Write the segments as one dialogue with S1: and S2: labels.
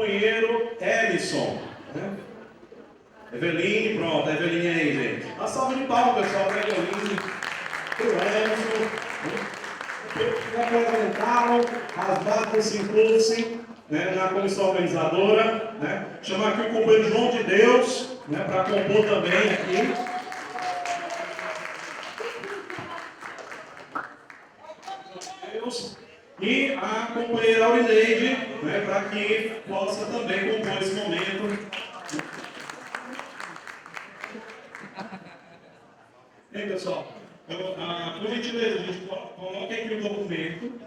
S1: companheiro Emerson. Né? Eveline, pronto, a Eveline aí, gente. Uma salva de palmas, pessoal, para a Eveline, para o Emerson. Representaram as datas inclusive, né, na comissão organizadora. Né? Chamar aqui o companheiro João de Deus, né, para compor também aqui. E a companheira Aurineide, né, para que possa também compor esse momento. Bem, pessoal, por gentileza, a gente coloca aqui o documento.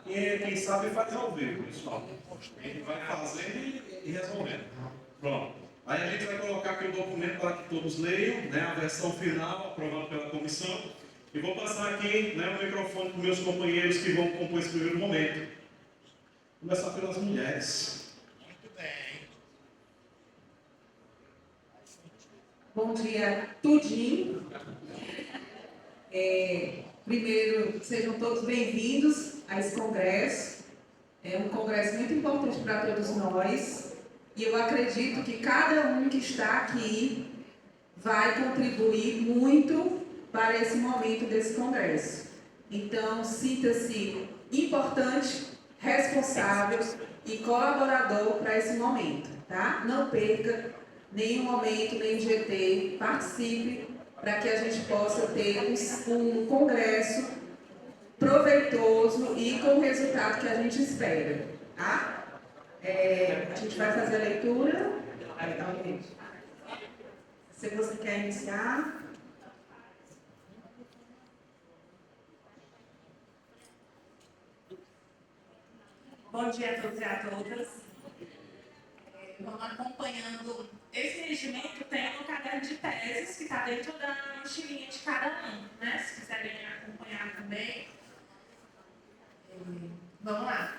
S1: E quem sabe faz ao vivo, pessoal. A gente vai fazendo e resolvendo. Pronto. Aí a gente vai colocar aqui o documento para que todos leiam, né, a versão final aprovada pela comissão. E vou passar aqui, né, o microfone para os meus companheiros que vão compor esse primeiro momento. Vou começar pelas mulheres.
S2: Muito bem.
S3: Bom dia, tudinho. Primeiro, sejam todos bem-vindos a esse congresso. É um congresso muito importante para todos nós. E eu acredito que cada um que está aqui vai contribuir muito para esse momento desse congresso. Então, sinta-se importante, responsável e colaborador para esse momento, tá? Não perca nenhum momento, nenhum GT, participe para que a gente possa ter um congresso proveitoso e com o resultado que a gente espera, tá? A gente vai fazer a leitura. Se você quer iniciar.
S4: Bom dia a todos e a todas. Vamos acompanhando. Esse regimento tem um caderno de teses que está dentro da mochilinha de cada um, né? Se quiserem acompanhar também. Vamos lá.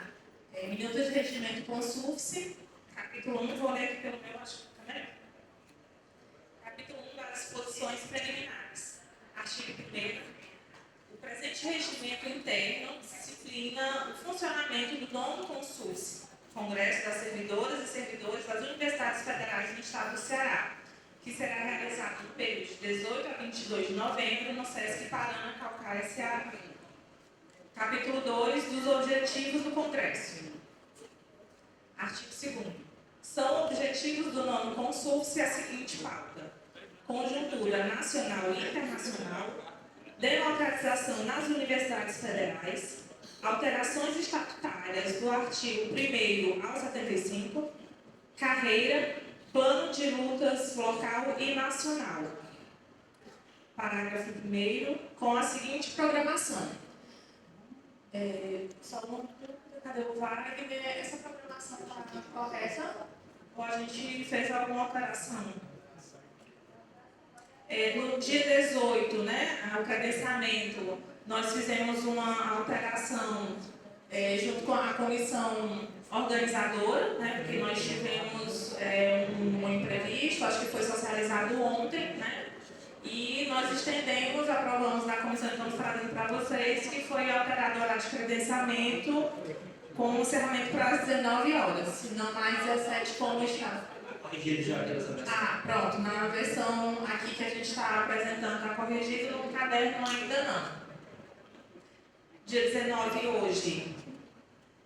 S4: Minutos de regimento Consulse, capítulo 1, vou ler aqui pelo meu, acho que também. Capítulo 1 das disposições preliminares. Artigo 1º. O presente regimento interno disciplina o funcionamento do 9º Consulse, Congresso das Servidoras e Servidores das Universidades Federais do Estado do Ceará, que será realizado no período de 18 a 22 de novembro no Sesc Paraná, Calcaia, Ceará. Capítulo 2 dos Objetivos do Congresso. Artigo 2º. São objetivos do 9º Consulse a seguinte pauta: conjuntura nacional e internacional, democratização nas universidades federais, alterações estatutárias do artigo 1º ao 75, carreira, plano de lutas local e nacional. Parágrafo 1º, com a seguinte programação. Só uma dúvida, cadê o Wagner? Essa programação está correta? Ou a gente fez alguma alteração? No dia 18, né, o credenciamento, nós fizemos uma alteração junto com a comissão organizadora, né, porque nós tivemos um imprevisto, acho que foi socializado ontem, né? E nós estendemos, aprovamos na comissão, estamos trazendo para vocês, que foi alterado o horário de credenciamento com o encerramento para as 19 horas, se não mais 17 como está. Pronto, na versão aqui que a gente está apresentando está corrigido, no caderno ainda não. Dia 19 hoje,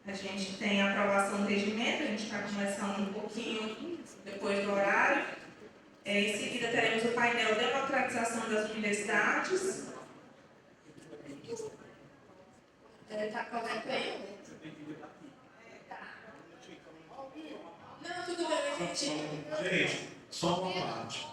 S4: a gente tem a aprovação do regimento, a gente está começando um pouquinho depois do horário. Em seguida, teremos o painel Democratização das Universidades. Está correto aí? Tá. Não, tudo bem,
S1: Gente, só uma parte.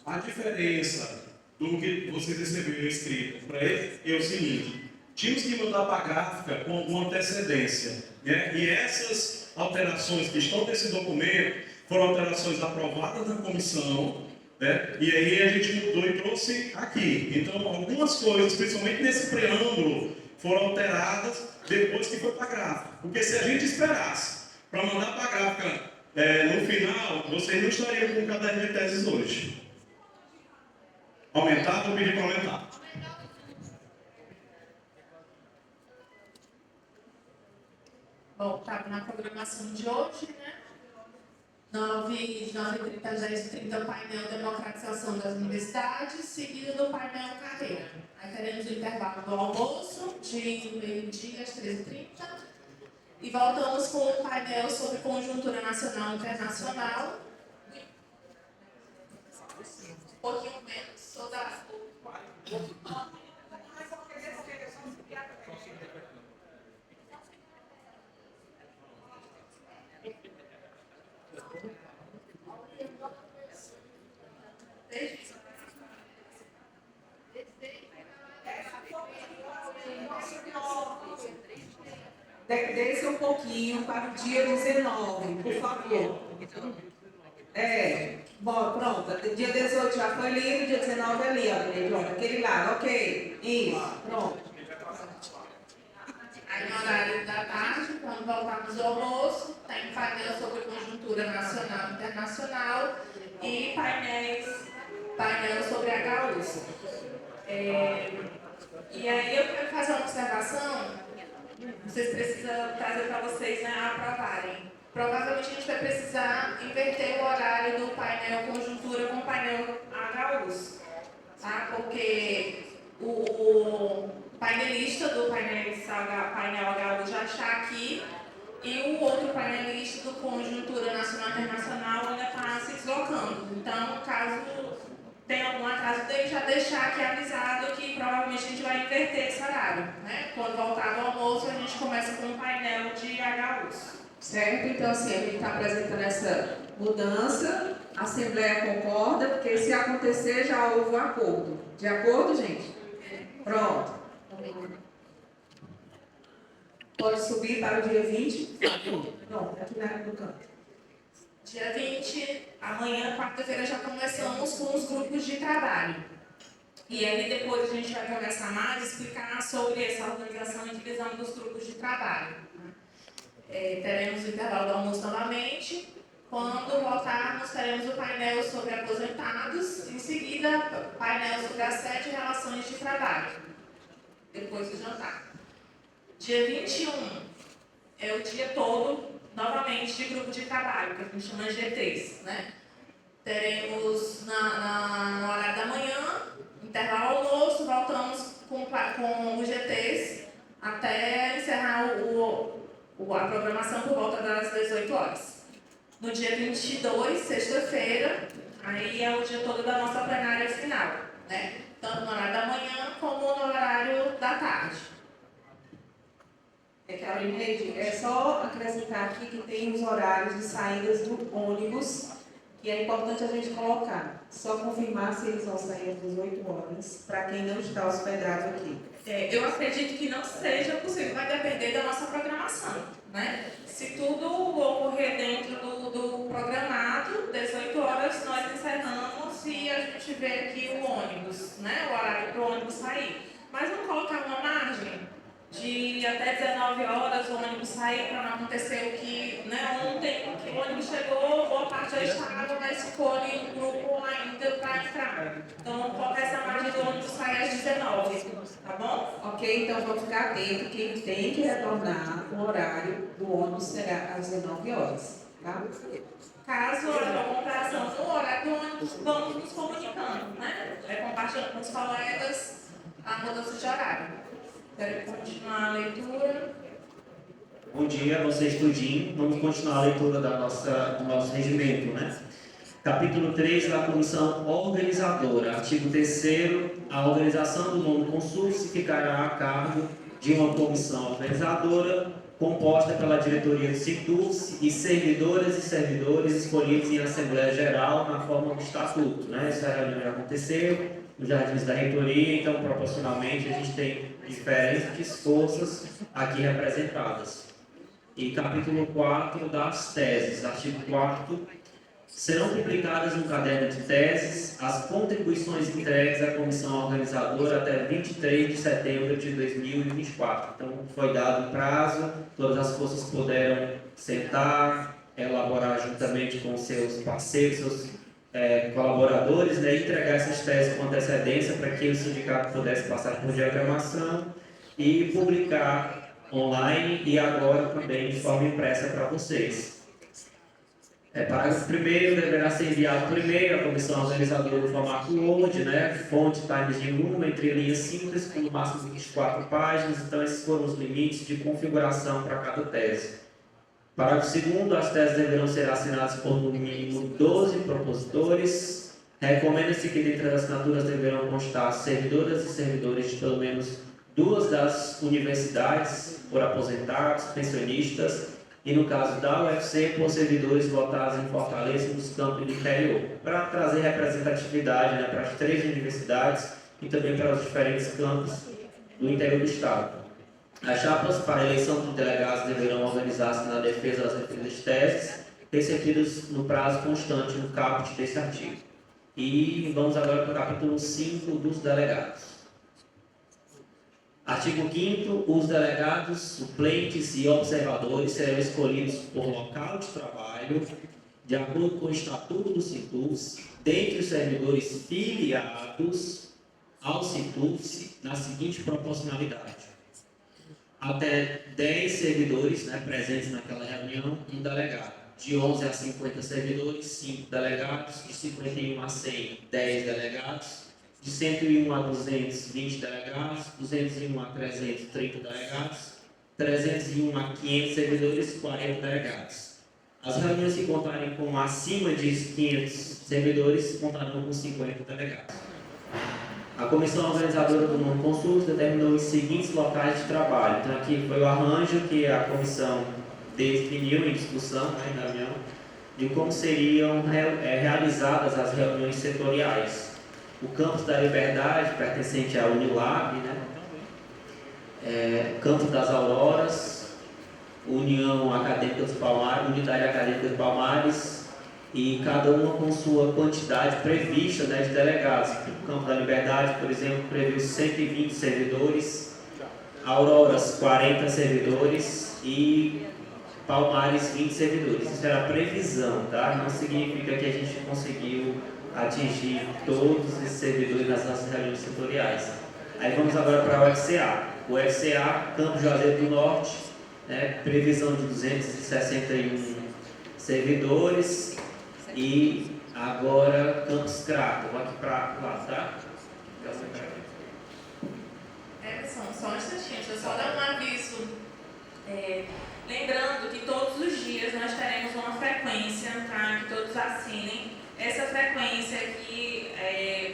S1: A diferença do que vocês receberam escrito para ele é o seguinte: tínhamos que mudar para a gráfica com uma antecedência, né? E essas alterações que estão nesse documento foram alterações aprovadas na comissão, né? E aí a gente mudou e trouxe aqui. Então, algumas coisas, principalmente nesse preâmbulo, foram alteradas depois que foi para a gráfica. Porque se a gente esperasse para mandar para a gráfica no final, vocês não estariam com o caderno de teses hoje. Aumentar ou pedir para aumentar?
S4: Bom, estava na programação de hoje, né? 9h30, 10h30, painel Democratização das Universidades, seguido do painel Carreira. Aí teremos o intervalo do almoço, de meio-dia às 13h30. E voltamos com o painel sobre conjuntura nacional e internacional. Um pouquinho menos sobre a...
S3: Desce um pouquinho para o dia 19, por favor. Bom, pronto. Dia 18 já foi lido, dia 19 é ali, ó, pronto, aquele lado, ok. Isso, pronto.
S4: Aí no horário da tarde, quando voltarmos do almoço, tem painel sobre conjuntura nacional e internacional e painel sobre HUs. E aí eu quero fazer uma observação. Vocês precisam trazer para vocês, né, aprovarem. Provavelmente a gente vai precisar inverter o horário do painel conjuntura com o painel HUs, tá? Porque o painelista do painel HU já está aqui e o outro painelista do conjuntura nacional e internacional ainda está se deslocando. Então, caso tem algum atraso dele, já deixar aqui avisado que provavelmente a gente vai inverter esse horário, né? Quando voltar do almoço, a gente começa com um painel de HUs.
S3: Certo? Então, assim, a gente está apresentando essa mudança, a Assembleia concorda, porque se acontecer já houve um acordo. De acordo, gente? Pronto. Pode subir para o dia 20? Pronto, aqui no canto.
S4: Dia 20, amanhã, quarta-feira, já começamos com os grupos de trabalho. E aí depois a gente vai conversar mais, explicar sobre essa organização e divisão dos grupos de trabalho. Teremos o intervalo do almoço novamente. Quando voltarmos, teremos o painel sobre aposentados. Em seguida, painel sobre assédio e relações de trabalho. Depois do jantar. Dia 21 é o dia todo, novamente, de grupo de trabalho, que a gente chama de GTs, né? Teremos no horário da manhã, intervalo almoço, voltamos com os GTs até encerrar a programação por volta das 18 horas. No dia 22, sexta-feira, aí é o dia todo da nossa plenária final, né? Tanto no horário da manhã como no horário da tarde.
S3: Carolina, é só acrescentar aqui que tem os horários de saídas do ônibus, que é importante a gente colocar. Só confirmar se eles vão sair às 18 horas, para quem não está hospedado aqui.
S4: Eu acredito que não seja possível, vai depender da nossa programação, né? Se tudo ocorrer dentro do programado, 18 horas nós encerramos e a gente vê aqui o ônibus, né? O horário para o ônibus sair. Mas vamos colocar uma margem de até 19 horas o ônibus sair, para não acontecer o que, né, ontem, que o ônibus chegou, boa parte já estava, mas ficou ali um grupo ainda para entrar. Então, vamos colocar essa margem do ônibus sair às 19, tá bom?
S3: Ok, então vamos ficar atento que tem que retornar o horário do ônibus será às 19 horas, tá?
S4: Caso haja uma alteração no horário do ônibus, vamos nos comunicando, né? Compartilhando com os colegas a mudança de horário. Quero continuar a leitura.
S2: Bom dia, vocês tudinho. Vamos continuar a leitura do nosso regimento, né? Capítulo 3 da Comissão Organizadora. Artigo 3º. A organização do nono consórcio ficará a cargo de uma comissão organizadora composta pela diretoria do SICDURS e servidoras e servidores escolhidos em Assembleia Geral na forma do Estatuto, né? Essa reunião já aconteceu nos jardins da reitoria, então proporcionalmente a gente tem diferentes forças aqui representadas. E capítulo 4 das teses, artigo 4º, Serão publicadas no caderno de teses as contribuições entregues à comissão organizadora até 23 de setembro de 2024. Então, foi dado um prazo, todas as forças puderam sentar, elaborar juntamente com seus parceiros, seus colaboradores, né, entregar essas teses com antecedência para que o sindicato pudesse passar por diagramação e publicar online e agora também de forma impressa para vocês. Parágrafo 1º, deverá ser enviado primeiro à comissão organizadora do formato Word, né? Fonte Times New, entre linhas simples, com no máximo 24 páginas. Então, esses foram os limites de configuração para cada tese. Parágrafo 2º, as teses deverão ser assinadas por no mínimo 12 propositores. Recomenda-se que dentre as assinaturas deverão constar servidoras e servidores de pelo menos 2 das universidades, por aposentados, pensionistas, e no caso da UFC, por servidores votados em Fortaleza e nos campos do interior, para trazer representatividade, né, para as 3 universidades e também para os diferentes campos do interior do Estado. As chapas para a eleição dos delegados deverão organizar-se na defesa das referidas teses, recebidas no prazo constante no caput desse artigo. E vamos agora para o capítulo 5 dos delegados. Artigo 5º, os delegados, suplentes e observadores serão escolhidos por local de trabalho, de acordo com o Estatuto do Sintufse, dentre os servidores filiados ao Sintufse, na seguinte proporcionalidade. Até 10 servidores, né, presentes naquela reunião, um delegado. De 11 a 50 servidores, 5 delegados. De 51 a 100, 10 delegados. De 101 a 200, 20 delegados, 201 a 300, 30 delegados, 301 a 500 servidores, 40 delegados. As reuniões que contarem com acima de 500 servidores contarão com 50 delegados. A comissão organizadora do nono consulto determinou os seguintes locais de trabalho. Então, aqui foi o arranjo que a comissão definiu em discussão, né, na reunião, de como seriam realizadas as reuniões setoriais. O Campus da Liberdade, pertencente à Unilab, né? Campus das Auroras, União Acadêmica dos Palmares, Unidade Acadêmica dos Palmares, e cada uma com sua quantidade prevista, né, de delegados. O Campus da Liberdade, por exemplo, previu 120 servidores, Auroras 40 servidores e Palmares 20 servidores. Isso era a previsão, tá? Não significa que a gente conseguiu atingir todos esses servidores nas nossas reuniões setoriais. Aí vamos agora para o UFCA. O UFCA, Campo Juazeiro do Norte, né, previsão de 261 servidores e agora Campos Crato. Vou aqui para lá, tá?
S4: Só um instantinho, deixa eu só dar um aviso. Lembrando que todos os dias nós teremos uma frequência, tá? Que todos assinem. Essa frequência aqui,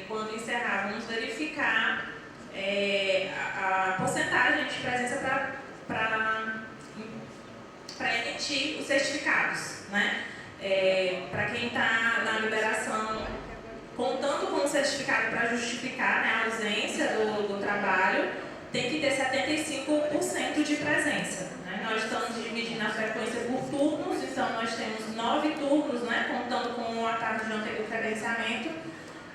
S4: quando encerrar, vamos verificar a porcentagem de presença para emitir os certificados, né? Para quem está na liberação, contando com o certificado para justificar, né, a ausência do trabalho, tem que ter 75% de presença. Né? Nós estamos dividindo a frequência por turnos, então nós temos 9 turnos, né, contando com a tarde de credenciamento.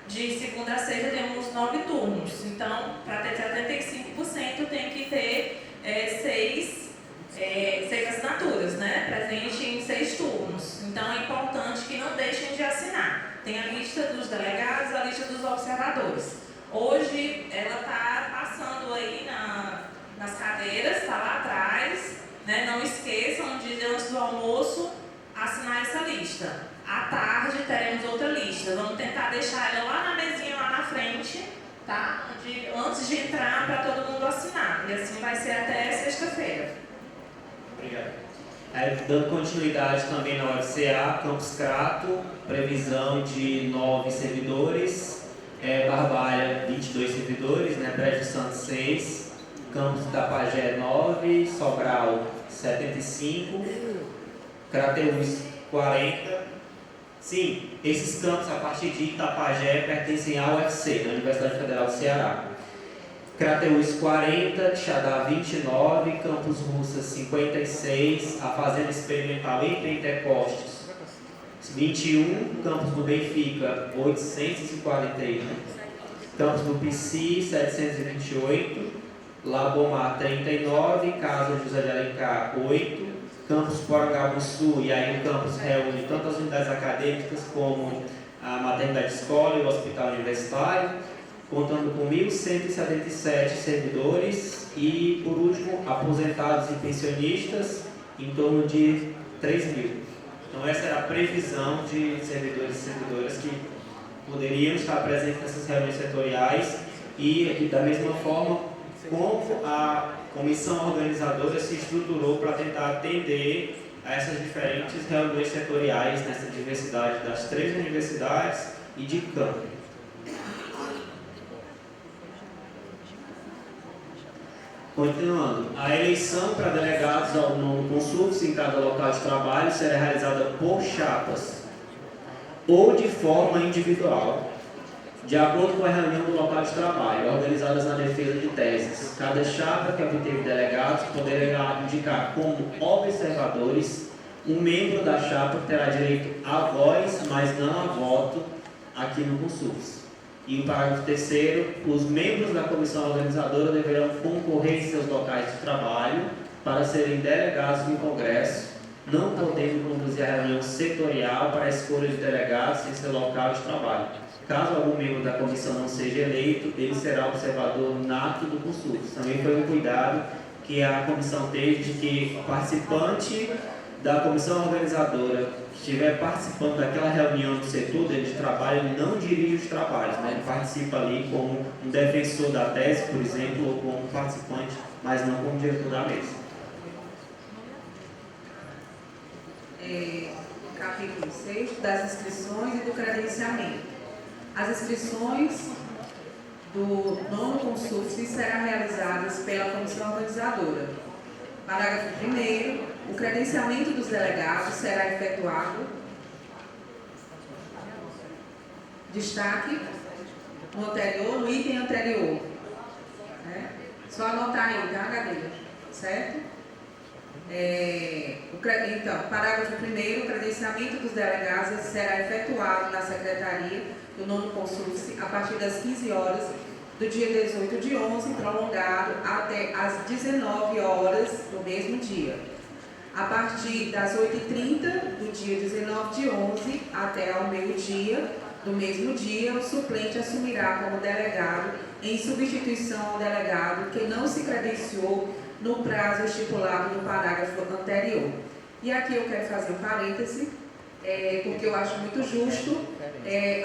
S4: De segunda a sexta temos 9 turnos. Então, para ter 75% tem que ter 6 assinaturas, né, presente em 6 turnos. Então, é importante que não deixem de assinar. Tem a lista dos delegados, a lista dos observadores. Hoje, ela está passando aí nas cadeiras, está lá atrás. Né? Não esqueçam de, antes do almoço, assinar essa lista. À tarde, teremos outra lista. Vamos tentar deixar ela lá na mesinha, lá na frente, tá? Antes de entrar, para todo mundo assinar. E assim vai ser até sexta-feira.
S2: Obrigado. Dando continuidade também na UFCA, Campus Crato, previsão de 9 servidores. Barbalha, 22 servidores, né? Brejo Santos 6, Campos da Pagé 9, Sobral 75, Crateús 40. Sim, esses campos a partir de Itapajé pertencem à UFC, na Universidade Federal do Ceará. Crateús 40, Xadá 29, Campos Russas 56, a Fazenda Experimental em Pentecostes 21, campus do Benfica, 841. Campus do Pici, 728. Labomar, 39. Casa José de Alencar, 8. Campus Porangabuçu, e aí o campus reúne tanto as unidades acadêmicas como a maternidade escola e o hospital universitário, contando com 1.177 servidores e, por último, aposentados e pensionistas, em torno de 3.000. Então, essa era a previsão de servidores e servidoras que poderiam estar presentes nessas reuniões setoriais e, da mesma forma, como a comissão organizadora se estruturou para tentar atender a essas diferentes reuniões setoriais nessa diversidade das 3 universidades e de campo. Continuando, a eleição para delegados ao nono Consulfes em cada local de trabalho será realizada por chapas ou de forma individual, de acordo com a reunião do local de trabalho, organizadas na defesa de teses. Cada chapa que obteve delegados poderá indicar como observadores um membro da chapa que terá direito a voz, mas não a voto, aqui no Consulfes. E o parágrafo 3º, os membros da comissão organizadora deverão concorrer em seus locais de trabalho para serem delegados no Congresso, não podendo conduzir a reunião setorial para a escolha de delegados em seu local de trabalho. Caso algum membro da comissão não seja eleito, ele será observador nato do Consulfes. Também foi um cuidado que a comissão teve de que o participante da comissão organizadora que estiver participando daquela reunião do setor dele de trabalho, ele não dirige os trabalhos, né? Ele participa ali como um defensor da tese, por exemplo, ou como participante, mas não como diretor da mesa.
S3: Capítulo 6, das inscrições e do credenciamento. As inscrições do nono Consulfes serão realizadas pela comissão organizadora. Parágrafo 1º, o credenciamento dos delegados será efetuado. Destaque no item anterior. Só anotar aí, tá, Gabriela? Certo? Então, parágrafo 1º, o credenciamento dos delegados será efetuado na Secretaria do nono Consulfes a partir das 15 horas do dia 18 de 11, prolongado até às 19 horas do mesmo dia. A partir das 8h30 do dia 19 de 11 até ao meio-dia do mesmo dia, o suplente assumirá como delegado em substituição ao delegado que não se credenciou no prazo estipulado no parágrafo anterior. E aqui eu quero fazer um parêntese, porque eu acho muito justo,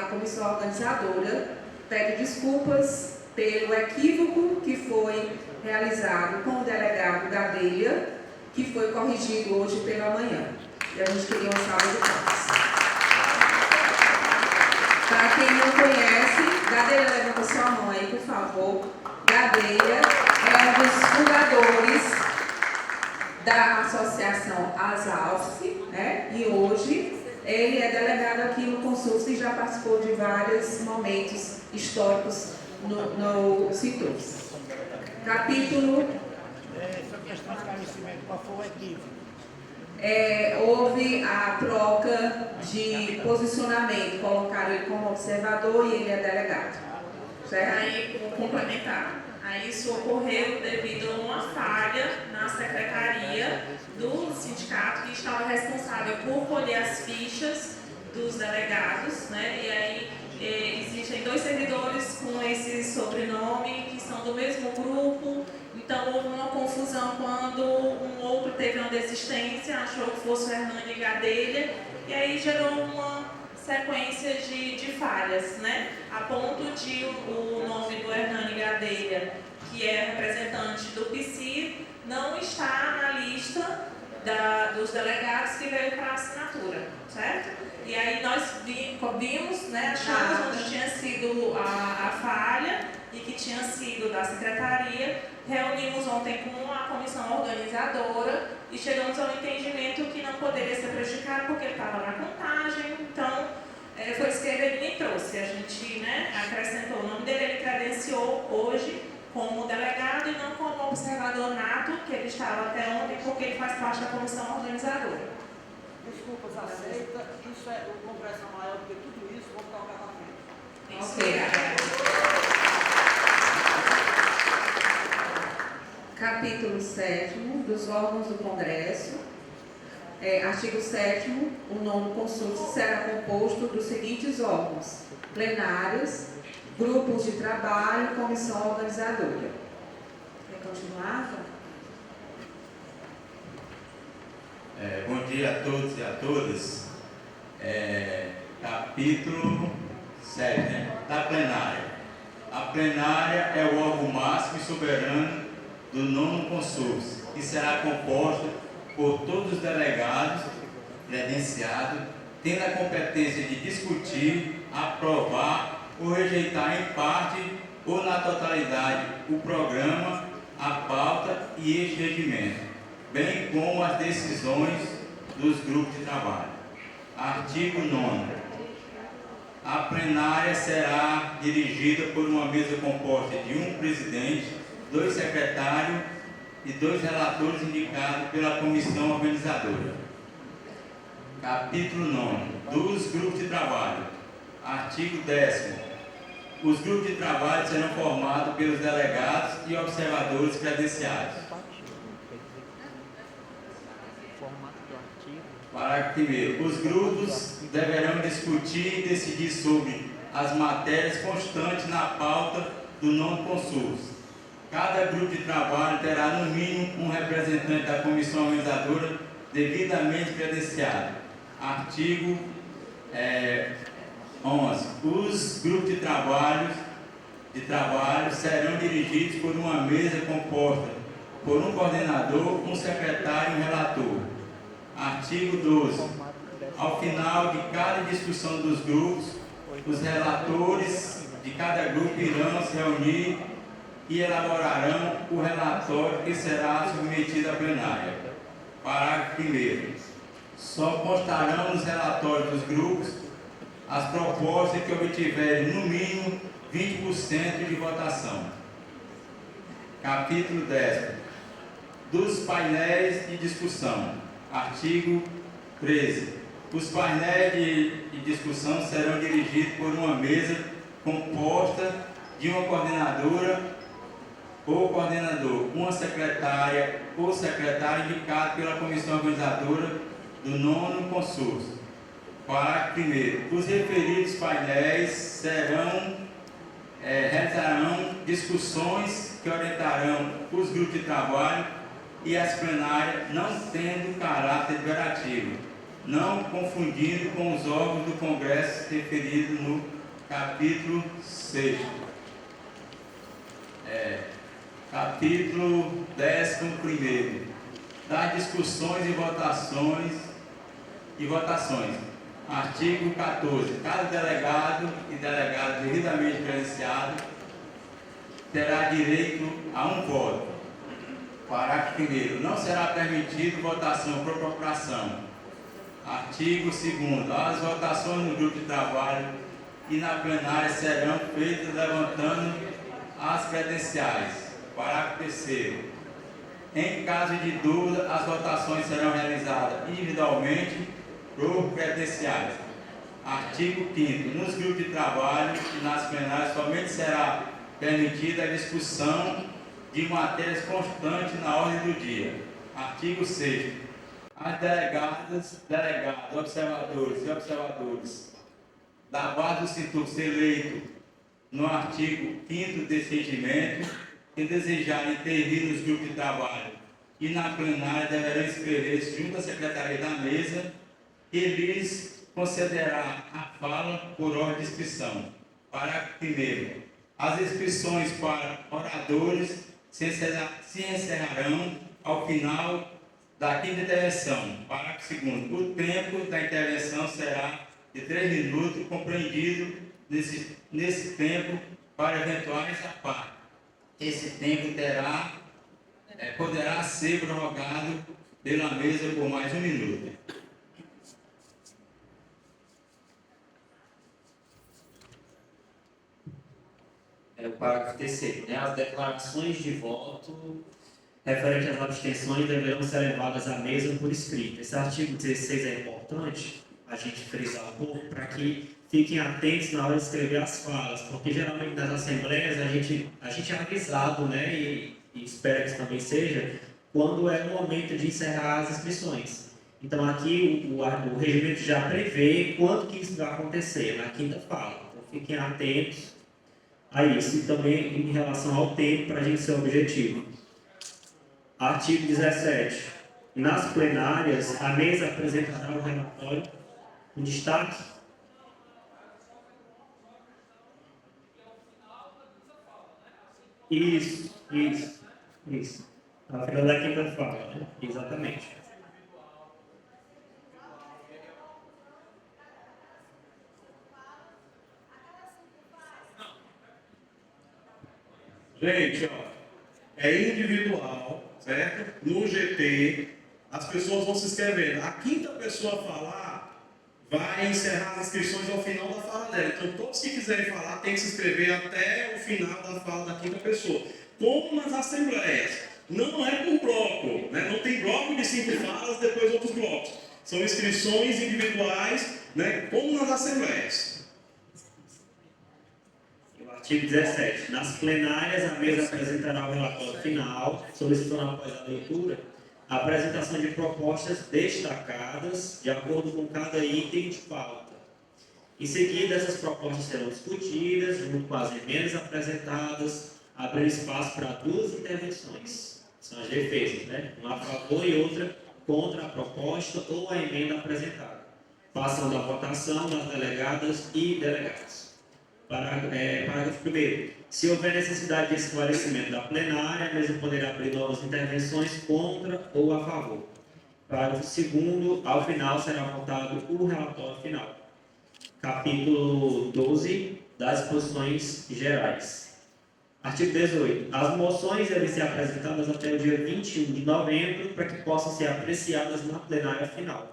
S3: a comissão organizadora pede desculpas pelo equívoco que foi realizado com o delegado Gadelha, que foi corrigido hoje pela manhã. E a gente queria uma salva de palmas. Para quem não conhece, Gadelha, levanta sua mão aí, por favor. Gadelha é um dos fundadores da associação ASALF, né? E hoje ele é delegado aqui no Consulfes e já participou de vários momentos históricos no CITUFS. Capítulo...
S5: Sobre questão de esclarecimento, qual foi o equívoco?
S3: Houve a troca de posicionamento, colocaram ele como observador e ele é delegado. Certo?
S4: Aí, complementar. Aí isso ocorreu devido a uma falha na secretaria do sindicato que estava responsável por colher as fichas dos delegados, né? E aí existem 2 servidores com esse sobrenome que são do mesmo grupo. Então houve uma confusão quando um outro teve uma desistência, achou que fosse o Hernani Gadelha, e aí gerou uma sequência de falhas, né? A ponto de o nome do Hernani Gadelha, que é representante do PSI, não está na lista dos delegados que veio para a assinatura, certo? E aí nós vimos, né, achamos onde tinha sido a falha e que tinha sido da secretaria. Reunimos ontem com a comissão organizadora e chegamos ao entendimento que não poderia ser prejudicado porque ele estava na contagem. Então, foi isso que ele me trouxe. A gente, né, acrescentou o nome dele, ele credenciou hoje como delegado e não como observador nato, que ele estava até ontem, porque ele faz parte da comissão organizadora.
S5: Desculpas aceita. Isso é o congresso é maior do que tudo isso. Vamos colocar para frente.
S3: Ok. Capítulo 7º dos órgãos do Congresso. Artigo 7º, o nono consulto será composto dos seguintes órgãos: plenários, grupos de trabalho, comissão organizadora. Quer continuar?
S6: Bom dia a todos e a todas. Capítulo 7, né? Da plenária. A plenária é o órgão máximo e soberano do nono consórcio, que será composto por todos os delegados credenciados, tendo a competência de discutir, aprovar ou rejeitar em parte ou na totalidade o programa, a pauta e este regimento, bem como as decisões dos grupos de trabalho. Artigo 9º. A plenária será dirigida por uma mesa composta de um presidente, 2 secretários e 2 relatores indicados pela comissão organizadora. Capítulo 9º. Dos grupos de trabalho. Artigo 10º. Os grupos de trabalho serão formados pelos delegados e observadores credenciados. Parágrafo 1º. Os grupos deverão discutir e decidir sobre as matérias constantes na pauta do nono consórcio. Cada grupo de trabalho terá no mínimo um representante da comissão organizadora devidamente credenciado. Artigo 11. Os grupos de trabalho serão dirigidos por uma mesa composta por um coordenador, um secretário e um relator. Artigo 12. Ao final de cada discussão dos grupos, os relatores de cada grupo irão se reunir e elaborarão o relatório que será submetido à plenária. Parágrafo 1º. Só constarão nos relatórios dos grupos as propostas que obtiverem no mínimo 20% de votação. Capítulo 10. Dos painéis de discussão. Artigo 13. Os painéis de discussão serão dirigidos por uma mesa composta de uma coordenadora ou coordenador, uma secretária ou secretário indicado pela comissão organizadora do nono consórcio. Parágrafo 1º. Os referidos painéis realizarão discussões que orientarão os grupos de trabalho e as plenárias, não tendo caráter deliberativo, não confundindo com os órgãos do Congresso referidos no capítulo 6º. Capítulo 11º. Das discussões e votações. Artigo 14. Cada delegado e delegado devidamente credenciado terá direito a um voto. Parágrafo 1º. Não será permitido votação por procuração. Artigo 2º. As votações no grupo de trabalho e na plenária serão feitas levantando as credenciais. Parágrafo 3º. Em caso de dúvida, as votações serão realizadas individualmente por credenciais. Artigo 5º. Nos grupos de trabalho e nas plenárias somente será permitida a discussão de matérias constantes na ordem do dia. Artigo 6º. As delegados, observadores e observadores da base do Sintuxo eleito no artigo 5º desse regimento, que desejarem intervir nos grupos de trabalho e na plenária deverão inscrever-se junto à secretaria da mesa, que lhes concederá a fala por ordem de inscrição. Parágrafo 1º. As inscrições para oradores se encerrarão ao final da quinta intervenção. Parágrafo 2º. O tempo da intervenção será de 3 minutos, compreendido nesse tempo para eventuais apartes. Esse tempo poderá ser prorrogado pela mesa por mais 1 minuto.
S2: O parágrafo 3º, né? As declarações de voto referente às abstenções deverão ser levadas à mesa por escrito. Esse artigo 16 é importante a gente frisar um pouco para que fiquem atentos na hora de escrever as falas, porque geralmente nas assembleias a gente é avisado, né, e espera que isso também seja, quando é o momento de encerrar as inscrições. Então aqui o regimento já prevê quando que isso vai acontecer, na quinta fala. Então fiquem atentos a isso e também em relação ao tempo para a gente ser objetivo. Artigo 17. Nas plenárias, a mesa apresentará o relatório com destaque. Isso. A final da quinta fala, né? Exatamente.
S1: Gente, ó, é individual, certo? No GT, as pessoas vão se inscrevendo. A quinta pessoa falar vai encerrar as inscrições ao final da fala dela. Então, todos que quiserem falar têm que se inscrever até o final da fala da quinta pessoa. Como nas assembleias. Não é por bloco, né? Não tem bloco de 5 falas, depois outros blocos. São inscrições individuais, né? Como nas assembleias.
S2: Artigo 17. Nas plenárias, a mesa apresentará o relatório final, solicitando após a leitura a apresentação de propostas destacadas de acordo com cada item de pauta. Em seguida, essas propostas serão discutidas junto com as emendas apresentadas, abrindo espaço para 2 intervenções. São as defesas, né? Uma a favor e outra contra a proposta ou a emenda apresentada, passando a votação das delegadas e delegados. Parágrafo 1º. Se houver necessidade de esclarecimento da plenária, a mesa poderá abrir novas intervenções contra ou a favor. Parágrafo 2º. Ao final será votado o relatório final. Capítulo 12 das disposições gerais. Artigo 18. As moções devem ser apresentadas até o dia 21 de novembro para que possam ser apreciadas na plenária final.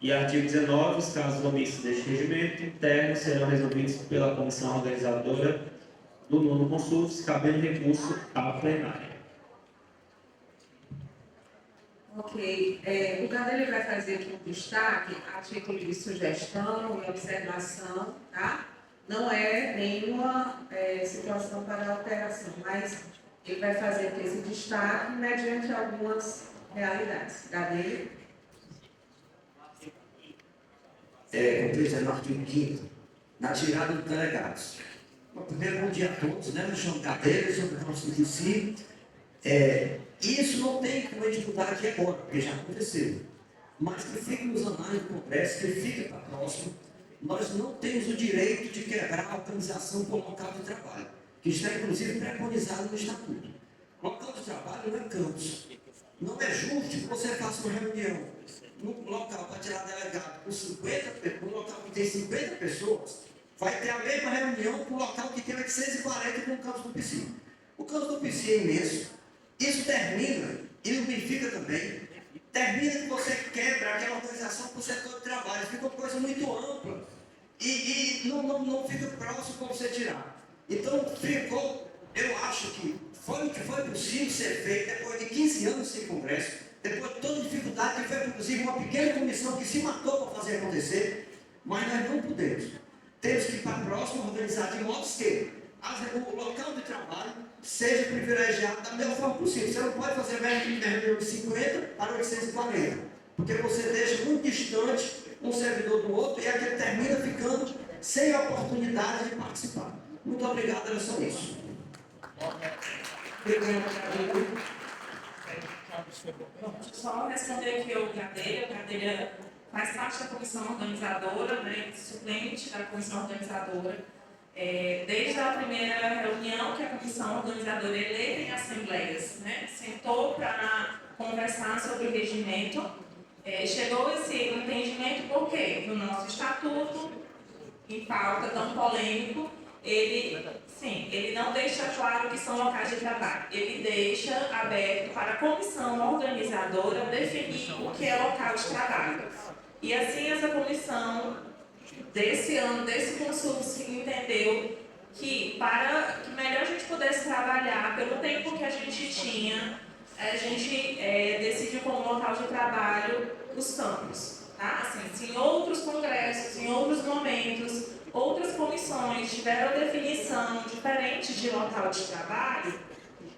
S2: E artigo 19, os casos omissos deste regimento interno serão resolvidos pela comissão organizadora do 9º Consultas, cabendo recurso à plenária.
S3: Ok. O Gadelha vai fazer aqui um destaque a título de sugestão e observação, tá? Não é nenhuma situação para alteração, mas ele vai fazer aqui esse destaque mediante algumas realidades. Gadelha.
S7: Compreendendo no artigo 5º, na tirada dos delegados. Bom, primeiro, bom dia a todos, né? Eu chamo Gadelha, sou do Conselho de Si. Isso não tem como a gente mudar aqui agora, porque já aconteceu. Mas que fique nos anais do Congresso, que fique para próximo, nós não temos o direito de quebrar a organização por local de trabalho, que está inclusive preconizado no Estatuto. Local de trabalho não é campus. Não é justo que você faça uma reunião no local para tirar delegado com um local que tem 50 pessoas, vai ter a mesma reunião com o local que tem 840 no campus do PC. O campus do PC é imenso. Isso termina, e unifica também, termina que você quebra aquela organização para o setor de trabalho, fica uma coisa muito ampla e não fica próximo para você tirar. Então, ficou, eu acho que foi o que foi possível ser feito depois de 15 anos sem Congresso, depois de toda dificuldade, que foi inclusive uma pequena comissão que se matou para fazer acontecer, mas nós não podemos. Temos que ir para a próxima organizar de modo que o local de trabalho seja privilegiado da melhor forma possível. Você não pode fazer reunião de 50 para 840, porque você deixa muito distante um servidor do outro e aquele termina ficando sem a oportunidade de participar. Muito obrigado, era só isso.
S4: Só responder aqui ao Gadelha. O Gadelha faz parte da comissão organizadora, né, suplente da comissão organizadora. Desde a primeira reunião que a comissão organizadora eleita em assembleias, né, sentou para conversar sobre o regimento, chegou esse entendimento porque no nosso estatuto, em pauta tão polêmico, ele não deixa claro que são locais de trabalho, ele deixa aberto para a comissão organizadora definir o que é local de trabalho. E assim essa comissão desse ano, desse consulto, entendeu que para que melhor a gente pudesse trabalhar pelo tempo que a gente tinha, a gente decidiu como local de trabalho os campos. Tá? Assim, se em outros congressos, em outros momentos, outras comissões tiveram definição diferente de local de trabalho,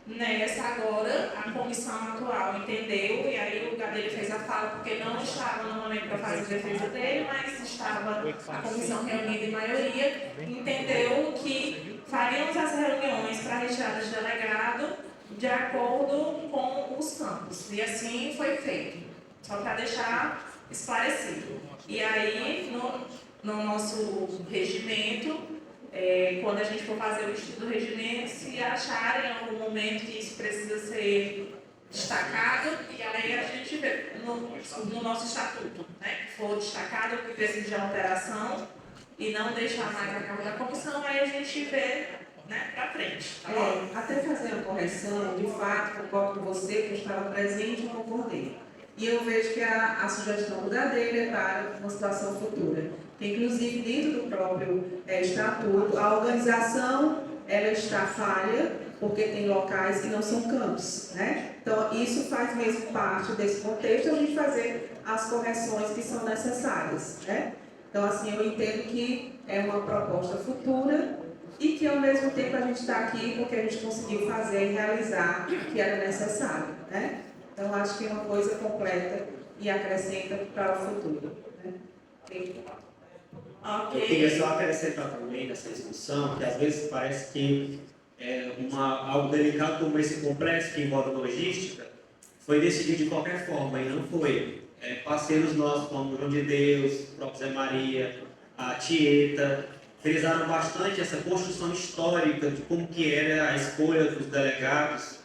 S4: nessa agora a comissão atual entendeu, e aí o Gadelha fez a fala porque não estava no momento para fazer a defesa dele, mas estava a comissão reunida em maioria, entendeu que faríamos as reuniões para retirada de delegado de acordo com os campos. E assim foi feito. Só para deixar esclarecido. E aí, no nosso regimento, quando a gente for fazer o estudo do regimento, se acharem em algum momento que isso precisa ser destacado, e aí a gente vê no nosso estatuto, né, que for destacado que precisa de alteração e não deixar mais a cargo da comissão, aí a gente vê, né, para frente. Tá bom?
S3: Até fazer uma correção, de fato, concordo com você, que eu estava presente e concordei. E eu vejo que a sugestão da dele é para uma situação futura. Inclusive, dentro do próprio estatuto, a organização ela está falha, porque tem locais que não são campos. Né? Então, isso faz mesmo parte desse contexto, a gente fazer as correções que são necessárias. Né? Então, assim, eu entendo que é uma proposta futura e que, ao mesmo tempo, a gente está aqui porque a gente conseguiu fazer e realizar o que era necessário. Né? Então, acho que é uma coisa completa e acrescenta para o futuro. Né?
S2: Eu queria só acrescentar também nessa discussão, que às vezes parece que algo delicado como esse complexo que envolve logística foi decidido de qualquer forma, e não foi. Parceiros nossos, como o João de Deus, o próprio Zé Maria, a Tieta, frisaram bastante essa construção histórica de como que era a escolha dos delegados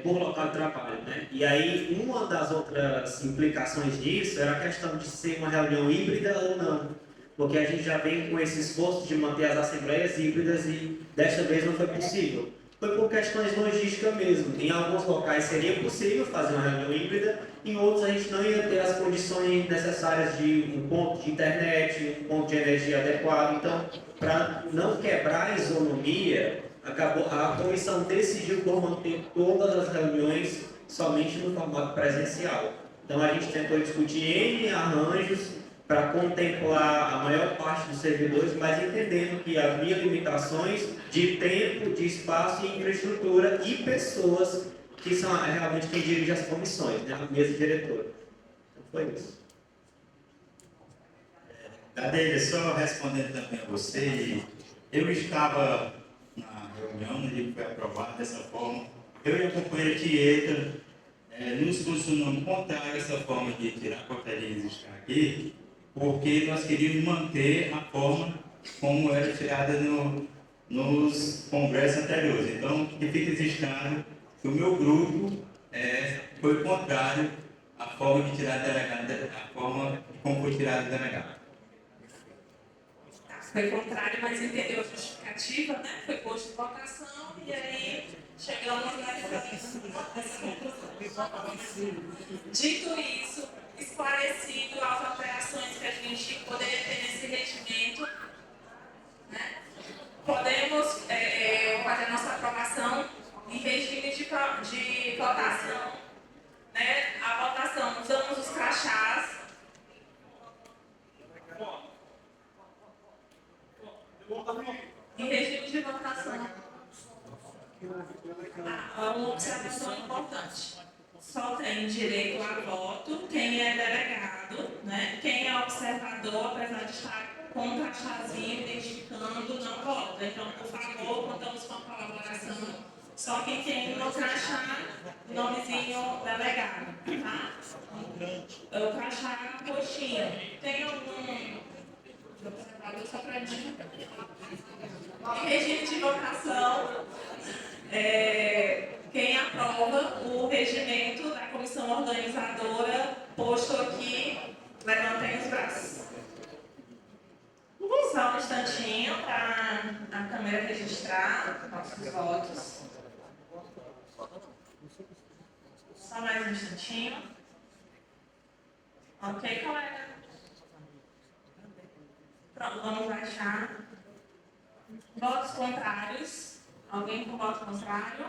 S2: por local de trabalho, né? E aí, uma das outras implicações disso era a questão de ser uma reunião híbrida ou não, porque a gente já vem com esse esforço de manter as assembleias híbridas e desta vez não foi possível. Foi por questões logísticas mesmo. Em alguns locais seria possível fazer uma reunião híbrida, em outros a gente não ia ter as condições necessárias de um ponto de internet, um ponto de energia adequado. Então, para não quebrar a isonomia, a comissão decidiu por manter todas as reuniões somente no formato presencial. Então a gente tentou discutir N arranjos para contemplar a maior parte dos servidores, mas entendendo que havia limitações de tempo, de espaço e infraestrutura e pessoas que são realmente quem dirige as comissões, né? A mesa diretora. Então foi isso.
S6: Gadelha, só respondendo também a você, eu estava na reunião, no dia que foi aprovado dessa forma, eu e a companheira Tieta nos funcionamos contrário a essa forma de tirar a portaria e estar aqui, porque nós queríamos manter a forma como era tirada nos congressos anteriores. Então, que fica registrado que o meu grupo foi contrário à forma de tirar delegado, a forma como foi tirado o delegado.
S4: Foi contrário, mas entendeu a justificativa, né? Foi posto em votação e aí chegamos nessa conclusão. Dito isso, esclarecido as alterações que a gente poderia ter nesse regimento, né? Podemos fazer a nossa aprovação em regime de votação. Né? A votação, usamos os crachás. Em regime de votação, uma observação importante. Só tem direito a voto quem é delegado, né? Quem é observador, apesar de estar com um crachazinho identificando, não vota. Então, por favor, contamos com a colaboração. Só quem tem no crachá, nomezinho delegado, tá? O crachá roxinho. Tem algum observador só para mim? Em regime de votação, quem aprova o regimento da comissão organizadora posto aqui, levantem os braços. Só um instantinho para a câmera registrar nossos votos. Só mais um instantinho. Ok, colega? Pronto, vamos baixar. Votos contrários. Alguém com voto contrário?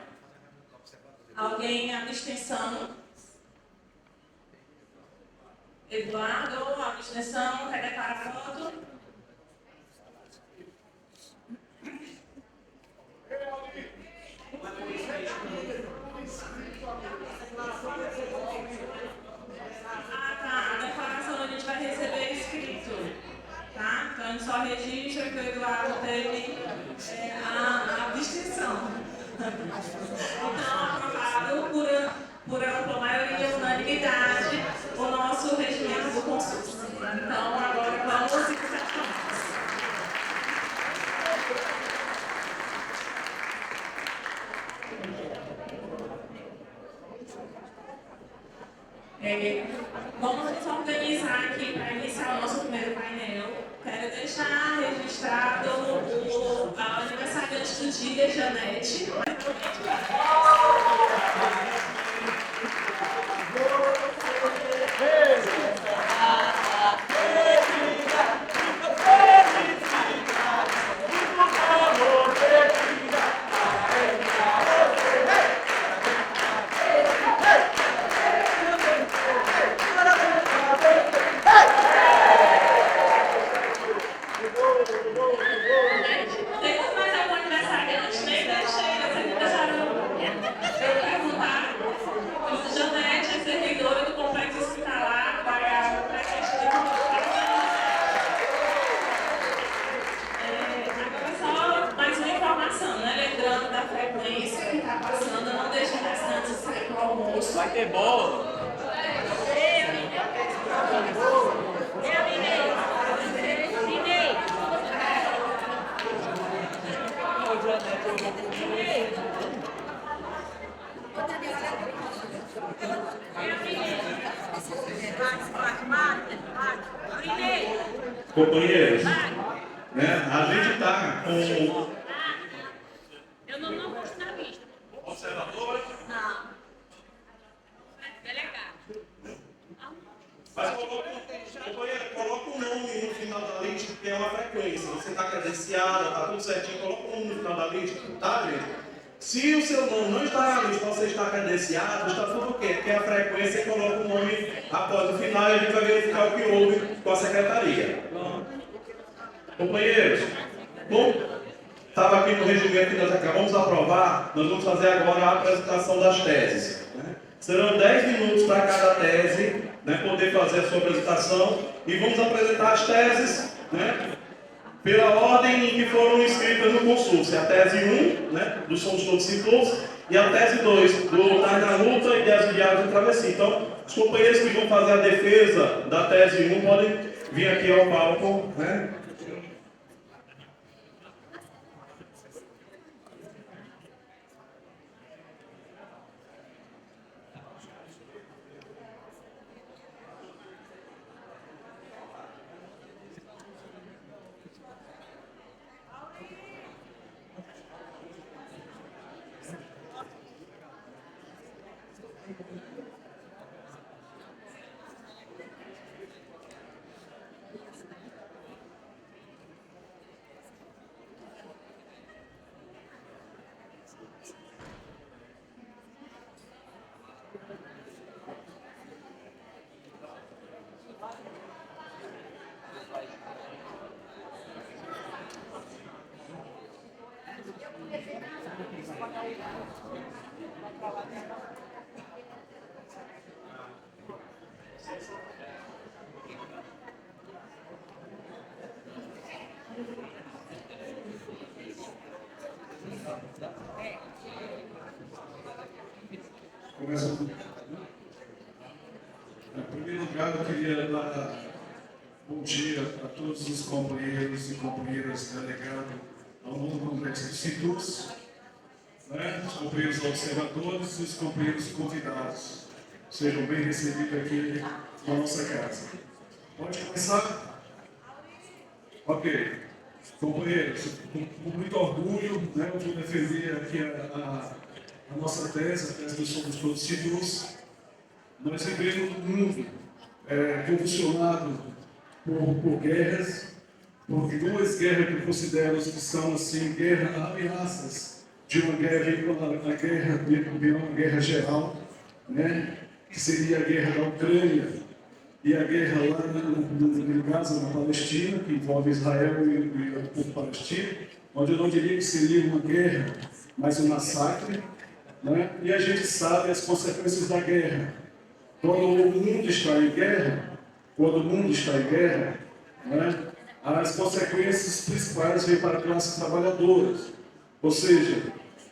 S4: Alguém abstenção? Eduardo, abstenção, quer declarar voto? Ah, tá. A declaração a gente vai receber escrito. Tá? Então a gente só registra que o Eduardo teve a abstenção. Então, aprovado por ampla maioria, unanimidade, o nosso regimento do consórcio. Então, agora vamos encerrar. Vamos nos organizar aqui para iniciar o nosso primeiro painel. Quero deixar registrado o aniversariante do dia, Janete. Temos mais algum aniversariante? Nem deixei, vocês deixaram eu perguntar. Janete é servidora do Complexo Hospitalar, pagar o presente de comunicação. Agora só mais uma informação, né? Lembrando da frequência que está passando, não deixe os restantes sair para o almoço.
S6: Vai ter bolo.
S1: Companheiros, né, a gente está com
S8: Eu não gosto da vista.
S1: observadores,
S8: Não. Delegado.
S1: mas coloca o nome no final da lista, porque é uma frequência. Você está credenciada, está tudo certinho, coloca o nome no final da lista, tá, gente? Se o seu nome não está na lista, você está credenciado, está tudo ok, porque a frequência coloca o nome após o final e a gente vai verificar o que houve com a secretaria. Companheiros, bom, estava aqui no regimento que nós acabamos de aprovar, nós vamos fazer agora a apresentação das teses. Né? Serão 10 minutos para cada tese, né, poder fazer a sua apresentação, e vamos apresentar as teses, né, pela ordem em que foram inscritas no consórcio. A tese 1, né, dos Somos Todos Inclusos, e a tese 2, do Tais na Luta e das Viagens de Travessia. Então, os companheiros que vão fazer a defesa da tese 1 podem vir aqui ao palco, né?
S9: Começa. Em primeiro lugar, eu queria dar bom dia a todos os companheiros e companheiras delegados ao novo Complexo do Citus, né? Os companheiros observadores e os companheiros convidados. Sejam bem recebidos aqui na nossa casa. Pode começar? Ok. Companheiros, com muito orgulho, né, eu vou defender aqui a nossa tese, a tese do Somos Todos Citus. Nós vivemos um mundo convulsionado por guerras, por duas guerras que consideramos que são assim, ameaças de uma guerra, uma guerra geral, né? Que seria a guerra da Ucrânia e a guerra lá em Gaza, na Palestina, que envolve Israel e o povo palestino, onde eu não diria que seria uma guerra, mas um massacre, né? E a gente sabe as consequências da guerra. Quando o mundo está em guerra, né? As consequências principais vêm para a classe trabalhadora. Ou seja,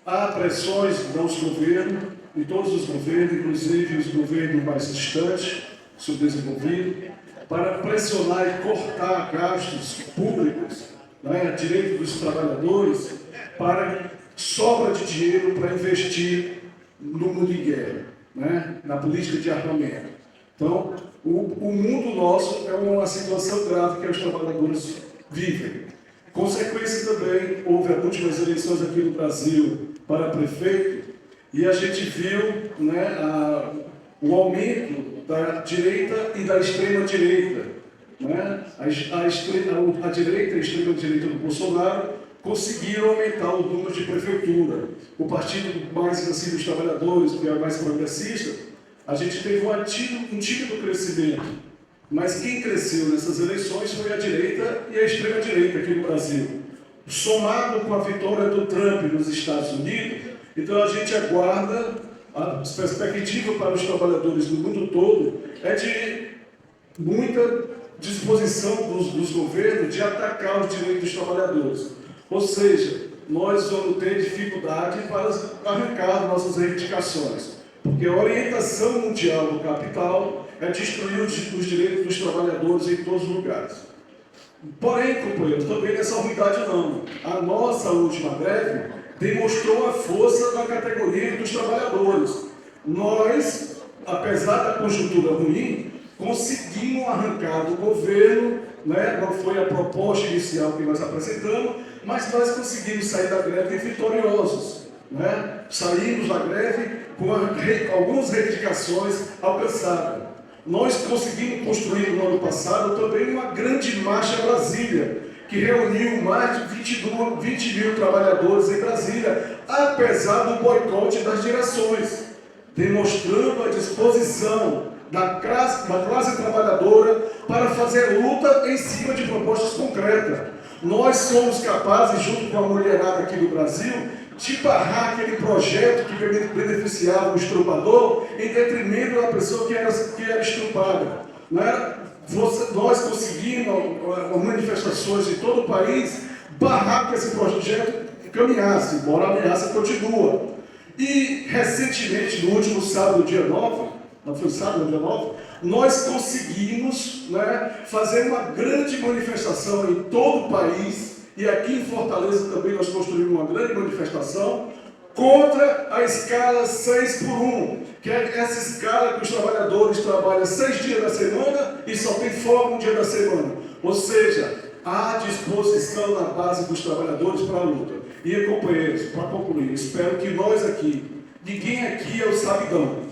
S9: há pressões dos governos, de todos os governos, inclusive os governos mais distantes, subdesenvolvidos, para pressionar e cortar gastos públicos, né, direito dos trabalhadores, para sobra de dinheiro para investir no mundo em guerra, né, na política de armamento. Então, o mundo nosso é uma situação grave que os trabalhadores vivem. Consequência também, houve as últimas eleições aqui no Brasil para prefeito, e a gente viu, né, o aumento da direita e da extrema-direita. Né? A direita e a extrema-direita do Bolsonaro conseguiram aumentar o número de prefeitura. O partido mais assim, dos trabalhadores, que é mais progressista, a gente teve um tímido crescimento. Mas quem cresceu nessas eleições foi a direita e a extrema-direita aqui no Brasil. Somado com a vitória do Trump nos Estados Unidos, então a gente aguarda, a perspectiva para os trabalhadores do mundo todo é de muita disposição dos governos de atacar os direitos dos trabalhadores. Ou seja, nós vamos ter dificuldade para arrancar nossas reivindicações, porque a orientação mundial do capital é destruir os direitos dos trabalhadores em todos os lugares. Porém, companheiros, também nessa unidade não. A nossa última greve demonstrou a força da categoria dos trabalhadores. Nós, apesar da conjuntura ruim, conseguimos arrancar do governo, né? Não foi a proposta inicial que nós apresentamos, mas nós conseguimos sair da greve vitoriosos. Né? Saímos da greve com algumas reivindicações alcançadas. Nós conseguimos construir no ano passado também uma grande marcha em Brasília, que reuniu mais de 20 mil trabalhadores em Brasília, apesar do boicote das direções, demonstrando a disposição da classe trabalhadora para fazer luta em cima de propostas concretas. Nós somos capazes, junto com a mulherada aqui do Brasil, de barrar aquele projeto que beneficiava o estrupador em detrimento da pessoa que era estrupada. Né? Nós conseguimos, manifestações de todo o país, barrar que esse projeto caminhasse, embora a ameaça continua. E, recentemente, no último sábado, dia 9, não foi sábado, dia 9, nós conseguimos, né, fazer uma grande manifestação em todo o país, e aqui em Fortaleza também nós construímos uma grande manifestação contra a escala 6 por 1, que é essa escala que os trabalhadores trabalham 6 dias da semana e só tem folga um dia da semana. Ou seja, há disposição na base dos trabalhadores para a luta. E, companheiros, para concluir, espero que nós aqui, ninguém aqui é o sabidão,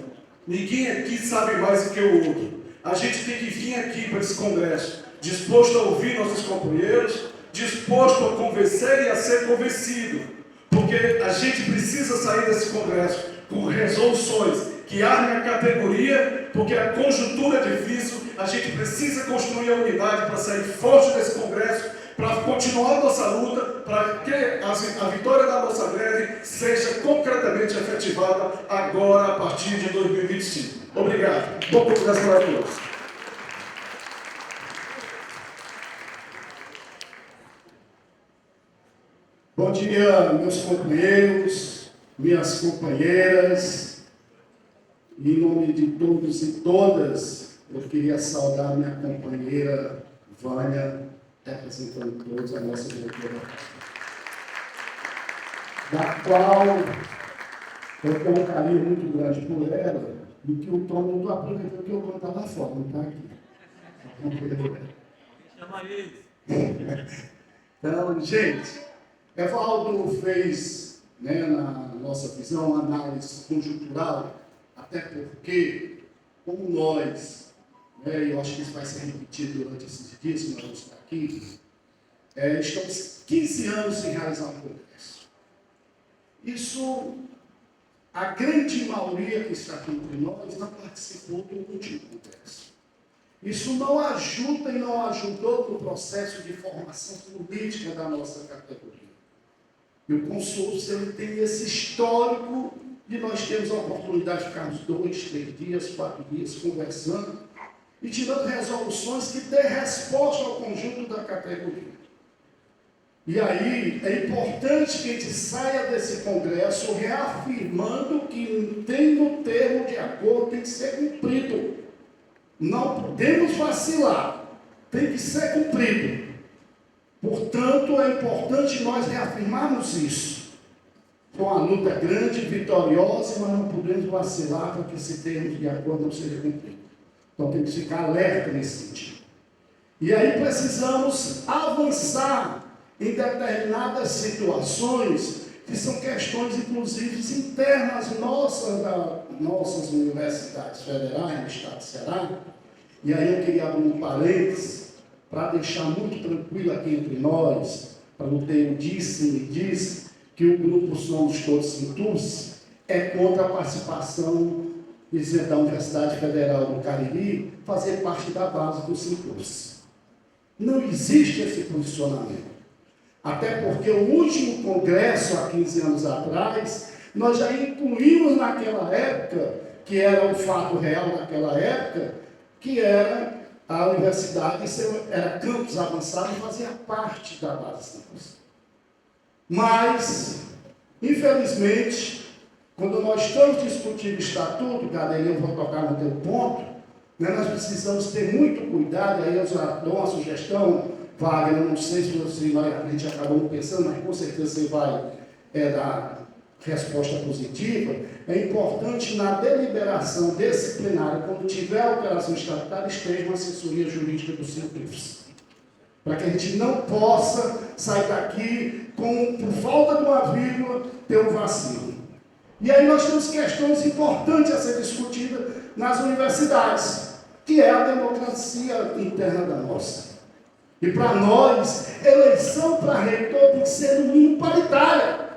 S9: ninguém aqui sabe mais do que o outro. A gente tem que vir aqui para esse congresso, disposto a ouvir nossos companheiros, disposto a convencer e a ser convencido, porque a gente precisa sair desse congresso com resoluções que armem a categoria, porque a conjuntura é difícil, a gente precisa construir a unidade para sair forte desse congresso, para continuar a nossa luta, para que a vitória da nossa greve seja concretamente efetivada agora, a partir de 2025. Obrigado. Bom congresso para todos.
S10: Bom dia, meus companheiros, minhas companheiras. Em nome de todos e todas, eu queria saudar minha companheira Vânia, representando todos a nossa diretora, da qual eu tenho um carinho muito grande por ela, e que o Tom não estou aproveitando que eu vou estar lá fora, não está aqui.
S6: Chama ele.
S10: Então, gente, Evaldo fez, né, na nossa visão, uma análise conjuntural, até porque, como nós, né, eu acho que isso vai ser repetido durante esses dias, que nós vamos estar aqui, estamos 15 anos sem realizar um congresso. isso, a grande maioria que está aqui entre nós não participou do último congresso. Isso não ajuda e não ajudou no processo de formação política da nossa categoria. E o consórcio ele tem esse histórico de nós termos a oportunidade de ficarmos 2, 3 dias, 4 dias conversando e tirando resoluções que dê resposta ao conjunto da categoria. E aí é importante que a gente saia desse congresso reafirmando que tem no termo de acordo, tem que ser cumprido. Não podemos vacilar, tem que ser cumprido. Portanto, é importante nós reafirmarmos isso. Foi uma luta grande, vitoriosa, mas não podemos vacilar para que esse termo de acordo não seja cumprido. Então tem que ficar alerta nesse sentido. E aí precisamos avançar em determinadas situações que são questões, inclusive, internas nossas, das nossas universidades federais no estado do Ceará. E aí eu queria abrir um parênteses para deixar muito tranquilo aqui entre nós, para não ter o disse que o grupo Somos Todos Sintus é contra a participação da Universidade Federal do Cariri fazer parte da base do Sintus. Não existe esse posicionamento. Até porque o último congresso, há 15 anos atrás, nós já incluímos naquela época, que era o fato real naquela época, que era a universidade, era campus avançado e fazia parte da base Sintus. Mas, infelizmente, quando nós estamos discutindo o estatuto, Gadelha, eu vou tocar no teu ponto, né, nós precisamos ter muito cuidado, aí eu já dou uma sugestão, Wagner, eu não sei se a gente acabou pensando, mas com certeza você vai dar resposta positiva. É importante, na deliberação desse plenário, quando tiver alteração estatutária, esteja uma assessoria jurídica do Sintus, para que a gente não possa sair daqui por falta de uma vírgula, ter um vacilo. E aí nós temos questões importantes a ser discutidas nas universidades, que é a democracia interna da nossa. E para nós, eleição para reitor tem que ser no mínimo paritária.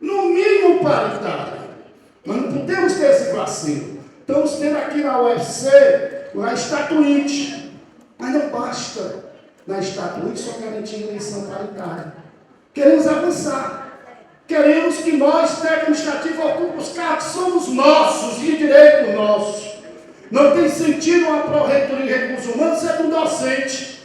S10: No mínimo paritária. Nós não podemos ter esse vacilo. Estamos tendo aqui na UFC a estatuinte. Mas não basta na estatuinte só garantir eleição paritária. Queremos avançar. Queremos que nós, técnico administrativo, ocupemos os cargos que somos nossos, de direito nosso. Não tem sentido uma pró-reitoria de recursos humanos ser um docente.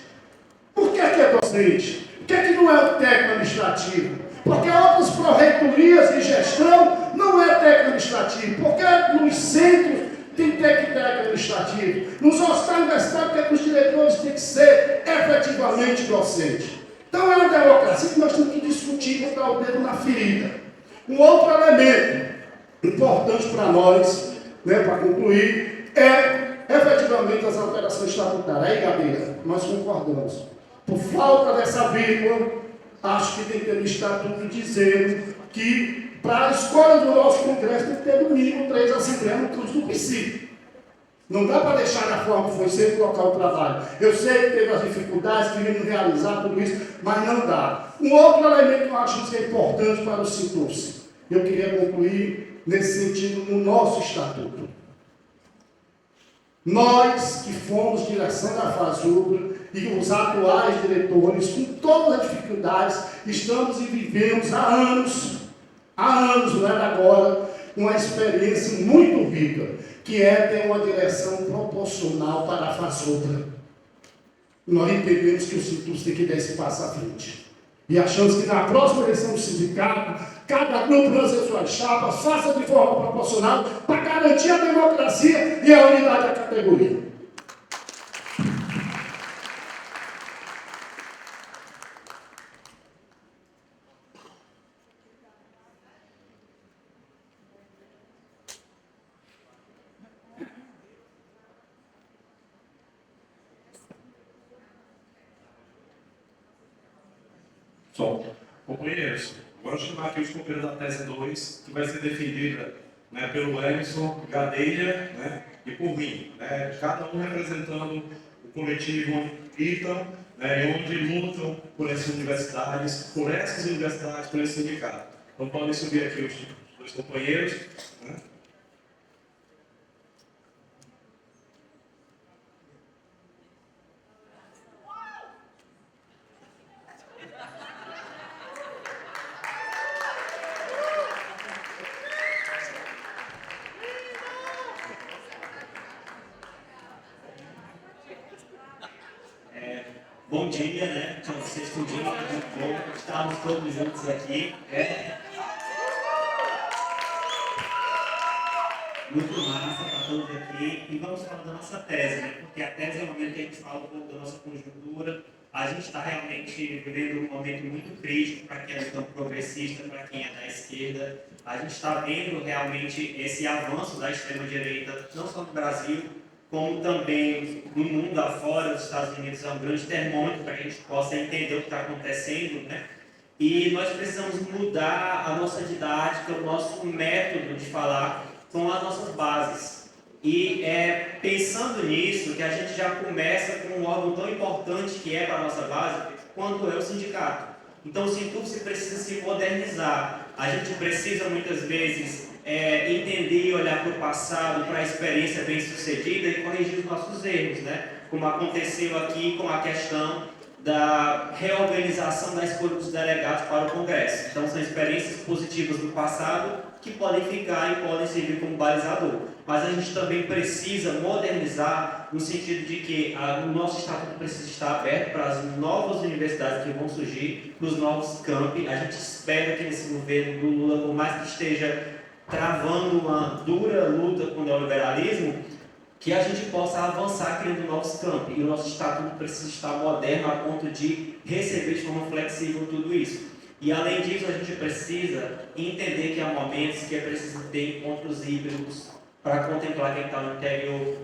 S10: Por que é docente? Por que não é o técnico administrativo? Porque outras pró-reitorias de gestão não é técnico administrativo. Porque nos centros tem técnico administrativo. Nos hospitais universitários, porque os diretores têm que ser efetivamente docentes. Então é uma democracia que nós temos que discutir e botar o dedo na ferida. Um outro elemento importante para nós, né, para concluir, é efetivamente as alterações estatutárias. Aí, Gabriela, nós concordamos. Por falta dessa vírgula, acho que tem que ter um estatuto dizendo que para a escolha do nosso Congresso tem que ter no mínimo 3 assembleias no curso do PSI. Não dá para deixar da forma que foi sempre colocar o trabalho. Eu sei que teve as dificuldades, queremos realizar tudo isso, mas não dá. Um outro elemento que eu acho que é importante para o Sintus. Eu queria concluir nesse sentido no nosso estatuto. Nós que fomos direção da FASUBRA e os atuais diretores, com todas as dificuldades, estamos e vivemos há anos, não é agora, uma experiência muito rica, que é ter uma direção proporcional para a FASUBRA. Nós entendemos que o Sintus tem que dar esse passo à frente. E achamos que na próxima eleição do sindicato, cada grupo lança suas chapas, faça de forma proporcional para garantir a democracia e a unidade da categoria.
S1: Companheiros, vou chamar aqui os companheiros da tese 2, que vai ser defendida, né, pelo Emerson, Gadelha, né, e por mim, né, cada um representando o coletivo ITA, né, onde lutam por essas universidades, por esse sindicato. Então podem subir aqui os dois companheiros. Né?
S2: Bom dia, né? Então, vocês tudinho, muito bom. Estamos todos juntos aqui. Muito massa para todos aqui. E vamos falar da nossa tese, né? Porque a tese é o momento que a gente fala um pouco da nossa conjuntura. A gente está realmente vivendo um momento muito crítico para quem é tão progressista, para quem é da esquerda. A gente está vendo realmente esse avanço da extrema-direita, não só no Brasil, como também no mundo afora. Os Estados Unidos é um grande termômetro para que a gente possa entender o que está acontecendo, né? E nós precisamos mudar a nossa didática, o nosso método de falar com as nossas bases. E é pensando nisso que a gente já começa com um órgão tão importante que é para a nossa base, quanto é o sindicato. Então o Sintufse precisa se modernizar. A gente precisa muitas vezes entender e olhar para o passado, para a experiência bem sucedida e corrigir os nossos erros, né? Como aconteceu aqui com a questão da reorganização da escolha dos delegados para o Congresso. Então são experiências positivas do passado que podem ficar e podem servir como balizador. Mas a gente também precisa modernizar no sentido de que o nosso estatuto precisa estar aberto para as novas universidades que vão surgir, para os novos campi. A gente espera que nesse governo do Lula, por mais que esteja travando uma dura luta com o neoliberalismo, que a gente possa avançar criando novos campos. E o nosso estatuto precisa estar moderno a ponto de receber de forma flexível tudo isso. E além disso, a gente precisa entender que há momentos que é preciso ter encontros híbridos para contemplar quem está no interior,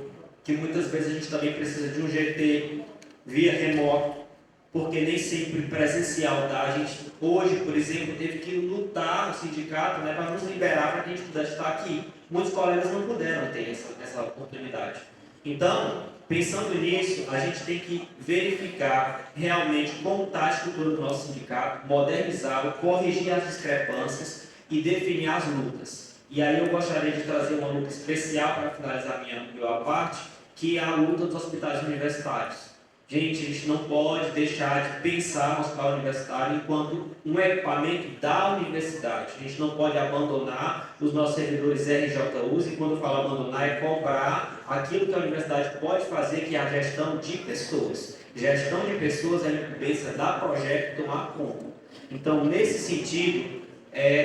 S2: que muitas vezes a gente também precisa de um GT via remoto, porque nem sempre presencial dá. A gente hoje, por exemplo, teve que lutar no sindicato, né, para nos liberar para que a gente pudesse estar aqui. Muitos colegas não puderam ter essa oportunidade. Então, pensando nisso, a gente tem que verificar realmente como está a estrutura do nosso sindicato, modernizá-lo, corrigir as discrepâncias e definir as lutas. E aí eu gostaria de trazer uma luta especial para finalizar minha parte, que é a luta dos hospitais universitários. Gente, a gente não pode deixar de pensar no hospital universitário enquanto um equipamento da universidade. A gente não pode abandonar os nossos servidores RJUs, e quando eu falo abandonar, é cobrar aquilo que a universidade pode fazer, que é a gestão de pessoas. Gestão de pessoas é a incumbência da Projeto tomar conta. Então, nesse sentido,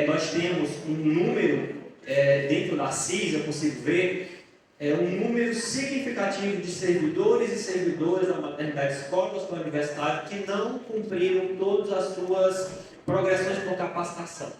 S2: nós temos um número, dentro da CIS, eu consigo ver, um número significativo de servidores e servidoras da maternidade escola da universidade que não cumpriram todas as suas progressões por capacitação.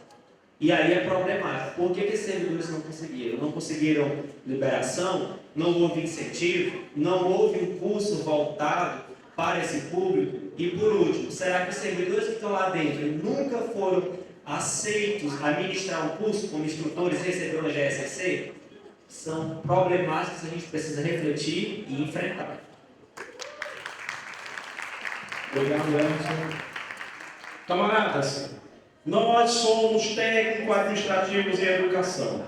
S2: E aí é problemático. Por que esses servidores não conseguiram? Não conseguiram liberação, não houve incentivo, não houve um curso voltado para esse público. E por último, será que os servidores que estão lá dentro nunca foram aceitos a ministrar um curso como instrutores e receberam a GSC? São problemáticas que a gente precisa refletir e enfrentar.
S1: Obrigado, Anderson. Camaradas, nós somos técnico-administrativos em educação.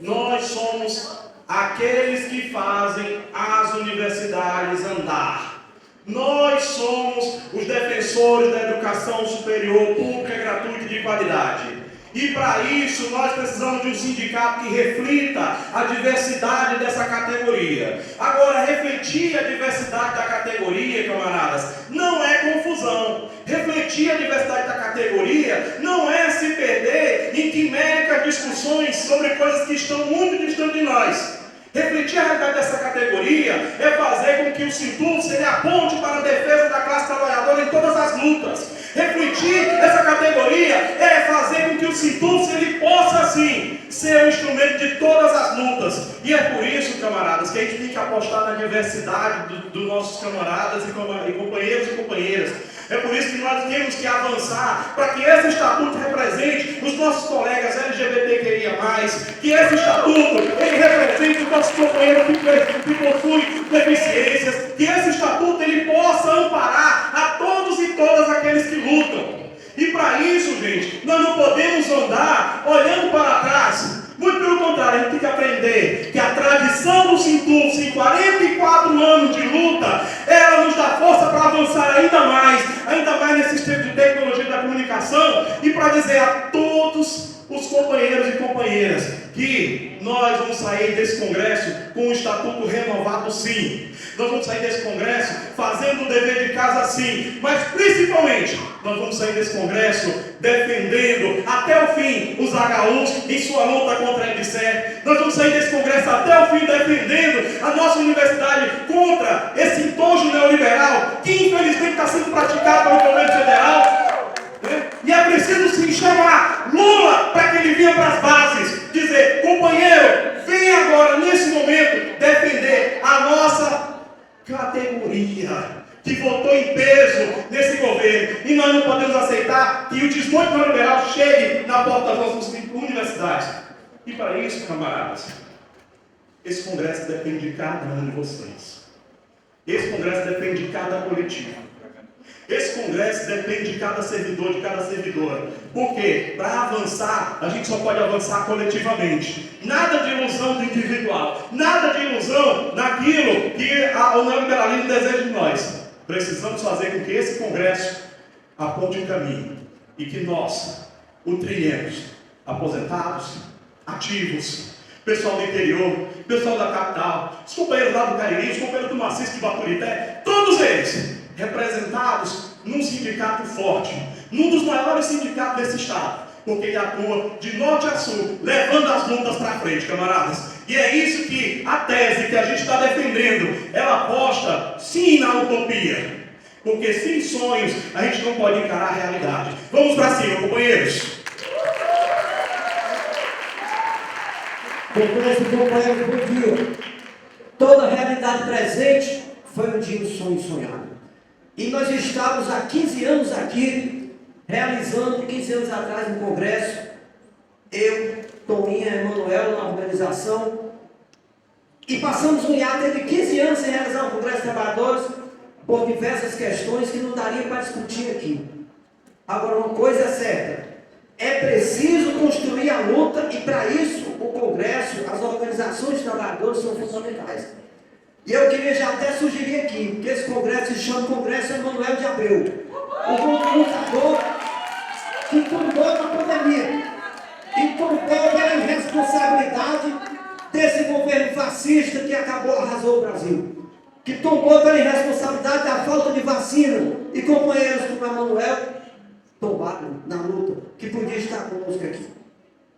S1: Nós somos aqueles que fazem as universidades andar. Nós somos os defensores da educação superior, pública, gratuita e de qualidade. E para isso nós precisamos de um sindicato que reflita a diversidade dessa categoria. Agora, refletir a diversidade da categoria, camaradas, não é confusão. Refletir a diversidade da categoria não é se perder em quiméricas discussões sobre coisas que estão muito distantes de nós. Refletir a realidade dessa categoria é fazer com que o Sintufse seja a ponte para a defesa da classe trabalhadora em todas as lutas. Refletir essa categoria é fazer com que o Sintufse ele possa, sim, ser um instrumento de todas as lutas. E é por isso, camaradas, que a gente tem que apostar na diversidade dos nossos camaradas e companheiros e companheiras. É por isso que nós temos que avançar para que esse estatuto represente os nossos colegas LGBTQIA+, que esse estatuto ele represente os nossos companheiros que possuem deficiências, que esse estatuto ele possa amparar a todos e todas aqueles que lutam. E para isso, gente, nós não podemos andar comunicação e para dizer a todos os companheiros e companheiras que nós vamos sair desse congresso com um estatuto renovado, sim. Nós vamos sair desse congresso fazendo o dever de casa, sim. Mas principalmente, nós vamos sair desse congresso defendendo até o fim os HUs em sua luta contra a EBSER. Nós vamos sair desse congresso até o fim defendendo a nossa universidade contra esse entojo neoliberal que infelizmente está sendo praticado pelo governo federal. E é preciso sim chamar Lula para que ele venha para as bases, dizer: companheiro, vem agora, nesse momento, defender a nossa categoria que votou em peso nesse governo. E nós não podemos aceitar que o desmonte neoliberal chegue na porta das nossas universidades. E para isso, camaradas, esse congresso depende de cada um de vocês. Esse congresso depende de cada coletivo. Esse congresso depende de cada servidor, de cada servidora. Porque para avançar, a gente só pode avançar coletivamente. Nada de ilusão do individual. Nada de ilusão naquilo que o neoliberalismo deseja de nós. Precisamos fazer com que esse congresso aponte um caminho. E que nós o trilhemos. Aposentados, ativos, pessoal do interior, pessoal da capital, os companheiros lá do Cariri, os companheiros do Maciço de Baturité, todos eles representados num sindicato forte, num dos maiores sindicatos desse estado, porque ele atua de norte a sul, levando as lutas para frente, camaradas. E é isso que a tese que a gente está defendendo, ela aposta sim na utopia, porque sem sonhos a gente não pode encarar a realidade. Vamos para cima, companheiros.
S7: Companheiros, bom dia. Toda a realidade presente foi um dia um sonho sonhado. E nós estávamos há 15 anos aqui, realizando 15 anos atrás no congresso, eu, Toninha, Emanuel, na organização, e passamos um hiato de 15 anos sem realizar um congresso de trabalhadores, por diversas questões que não daria para discutir aqui. Agora, uma coisa é certa, é preciso construir a luta, e para isso o congresso, as organizações de trabalhadores são fundamentais. E eu queria já até sugerir aqui, que esse congresso se chama Congresso Emanuel de Abreu. O lutador que tumbou na pandemia. E tumbou pela irresponsabilidade desse governo fascista que arrasou o Brasil. Que tumbou pela irresponsabilidade da falta de vacina. E companheiros como Emanuel tombaram na luta, que podia estar conosco aqui.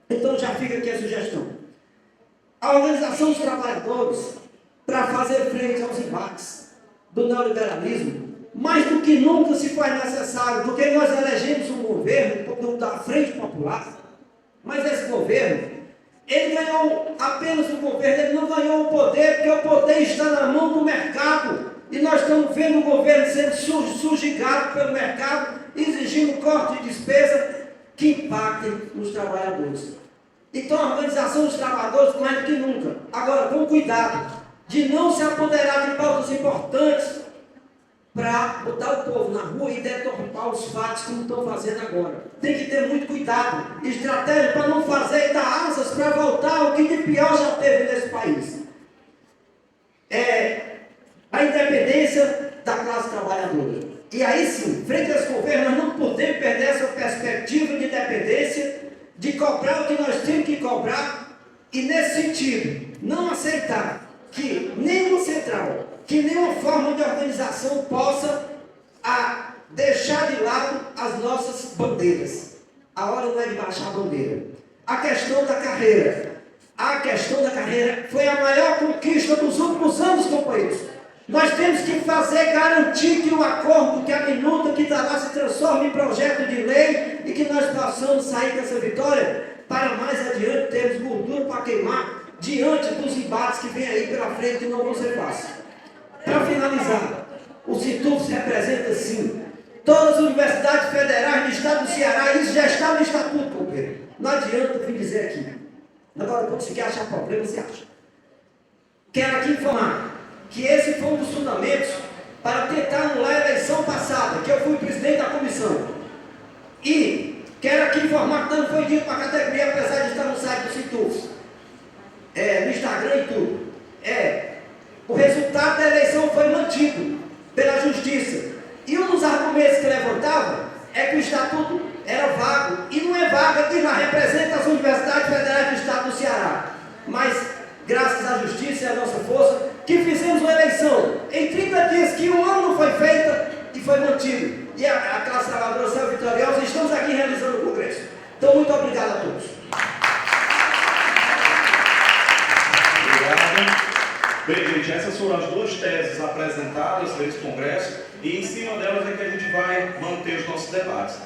S7: Então já fica aqui a sugestão. A Organização dos Trabalhadores, para fazer frente aos embates do neoliberalismo, mais do que nunca se faz necessário, porque nós elegemos um governo da Frente Popular, mas esse governo, ele ganhou apenas o governo, ele não ganhou o poder, porque o poder está na mão do mercado, e nós estamos vendo o governo sendo subjugado pelo mercado, exigindo corte de despesa que impactem nos trabalhadores. Então a Organização dos Trabalhadores, mais do que nunca, agora com cuidado, de não se apoderar de pautas importantes para botar o povo na rua e deturpar os fatos como estão fazendo agora. Tem que ter muito cuidado, estratégia para não fazer e dar asas para voltar ao que de pior já teve nesse país. A independência da classe trabalhadora. E aí sim, frente a esse governo, nós não podemos perder essa perspectiva de independência, de cobrar o que nós temos que cobrar, e nesse sentido, não aceitar que nenhuma central, que nenhuma forma de organização possa deixar de lado as nossas bandeiras. A hora não é de baixar a bandeira. A questão da carreira. A questão da carreira foi a maior conquista dos últimos anos, companheiros. Nós temos que garantir que o acordo, que a minuta que está lá se transforme em projeto de lei e que nós possamos sair dessa vitória para mais adiante termos gordura para queimar diante dos embates que vem aí pela frente e não vão ser fáceis. Para finalizar, o Situfes representa sim todas as universidades federais do estado do Ceará, isso já está no estatuto, companheiro. Não adianta vir dizer aqui. Agora, quando você quer achar problema, você acha. Quero aqui informar que esse foi um dos fundamentos para tentar anular a eleição passada, que eu fui presidente da comissão. E quero aqui informar que não foi dito para a categoria, apesar de estar no site do Situfes, no Instagram e tudo. O resultado da eleição foi mantido pela justiça. E um dos argumentos que levantava é que o estatuto Lima representa as universidades federais do estado do Ceará. Mas, graças à justiça e à nossa força, que fizemos uma eleição em 30 dias que um ano não foi feita e foi mantido. E a classe trabalhadora saiu vitoriosa e estamos aqui realizando o Congresso. Então, muito obrigado a todos.
S1: Obrigado. Bem, gente, essas foram as duas teses apresentadas nesse congresso e em cima delas é que a gente vai manter os nossos debates.